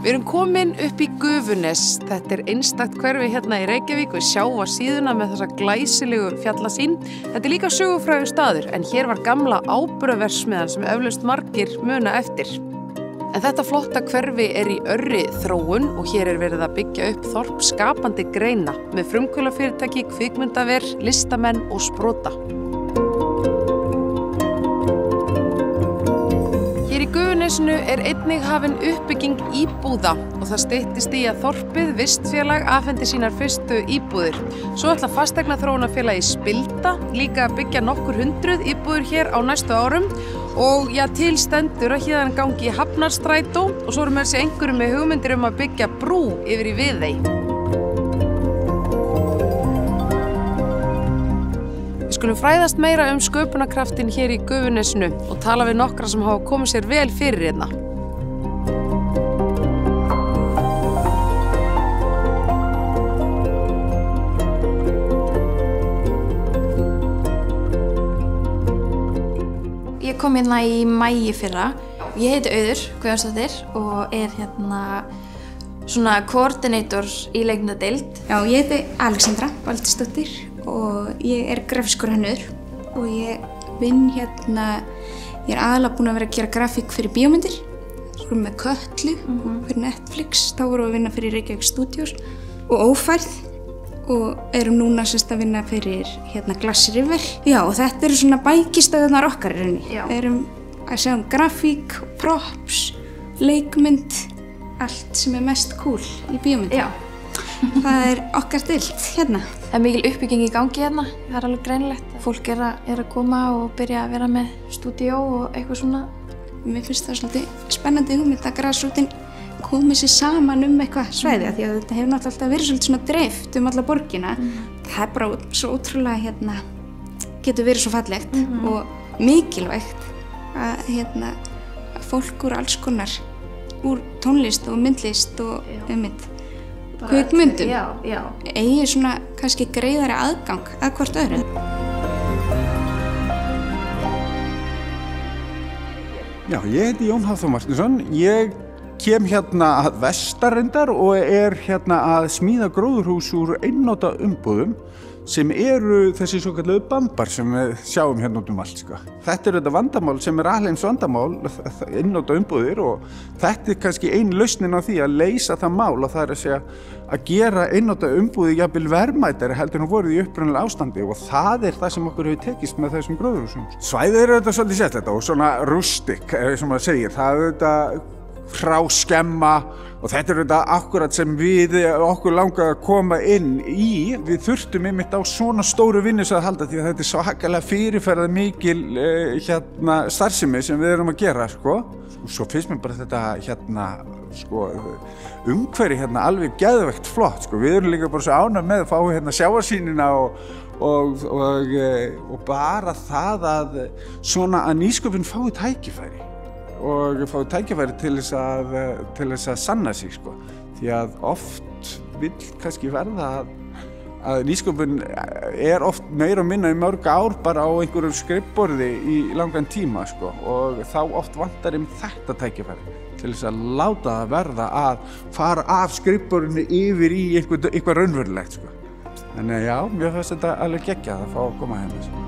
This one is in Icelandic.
Við erum komin upp í Gufunes. Þetta einstakt hverfi hérna í Reykjavík við sjáum síðuna með þessa glæsilegu fjallasýn. Þetta líka sögufrægur staður en hér var gamla áburðarverksmiðjan sem eflaust margir muna eftir. En þetta flotta hverfi í örri þróun og hér verið að byggja upp þorp skapandi greina með frumkvöðlafyrirtæki, kvikmyndaver, listamenn og sprota. Hér í Gufunesinu einnig hafin uppbygging íbúða og það styttist í að þorpið Vistfélag afhendi sínar fyrstu íbúðir. Svo ætla fasteignaþróunarfélagið Spilda líka að byggja nokkur hundruð íbúðir hér á næstu árum og til stendur að héðan gangi í Hafnarstrætó og svo eru með einhverjum með hugmyndir að byggja brú yfir í Viðey. Við skulum fræðast meira sköpunarkraftin hér í Gufunesinu og tala við nokkra sem hafa komið sér vel fyrir hérna. Ég kom hérna í maí í fyrra. Ég heiti Auður Guðjónsdóttir og hérna svona koordinator í leikmyndadeild. Já, ég heiti Alexandra Baldursdóttir og ég grafískur hönnuður og ég vinn hérna, ég aðalega búin að vera að gera grafík fyrir bíómyndir. Svo erum við með Kötlu fyrir Netflix, þá vorum við að vinna fyrir Reykjavík Studios og Ófærð og erum núna að vinna fyrir Glass River. Já, og þetta eru svona bækistöðunar okkar í rauninni. Við erum að sjá grafík, props, leikmynd, allt sem mest cool í bíómynd. Já. Það okkar deild hérna. Það mikil uppbygging í gangi hérna, það alveg greinilegt. Fólk að koma og byrja að vera með stúdíó og eitthvað svona. Mér finnst það svolítið spennandi hugmynd að grasrótin komið sér saman eitthvað svæði því að þetta hefur náttúrulega alltaf verið svolítið svona dreift alla borgina. Það bara svo ótrúlega getur verið svo fallegt og mikilvægt að fólk úr alls konar, úr tónlist og myndlist og kvikmyndum eigi svona kannski greiðari aðgang að hvort öðru. Já, ég heiti Jón Hafþór Martinsson. Ég kem hérna að Vestarrendar og hérna að smíða gróðurhús úr einnota umbúðum sem eru þessi svokalluðu bambar sem við sjáum hérna út allt. Þetta þetta vandamál sem alheims vandamál, einnota umbúðir og þetta kannski ein lausnin á því að leysa það mál og það að gera einnota umbúðir jafnvel verðmætari heldur en voru í upprunalega ástandi og það það sem okkur hefur tekist með þessum gróðurhúsum. Svæðið þetta svolítið sérstakt og svona rustic, sem maður segir, það þetta hráskemma og þetta þetta akkurat sem okkur langaði að koma inn í. Við þurftum einmitt á svona stóru vinnusvæði að halda því að þetta svakalega fyrirferða mikil starfsemi sem við erum að gera, Og svo finnst mér bara þetta umhverfi alveg geðveikt flott, Við erum líka bara svo ánægð með að fá sjávarsýnina og bara það að svona að nýsköpun fái tækifæri. Og fá tækifæri til þess að sanna sig, Því að oft vill kannski verða að nýsköpun oft meira og minna í mörg ár bara á einhverjum skrifborði í langan tíma, Og þá oft vantar þetta tækifæri til þess að láta það verða að fara af skrifborðinu yfir í eitthvað raunverulegt, Þannig já, mér finnst þetta alveg geggjað að fá að koma hérna.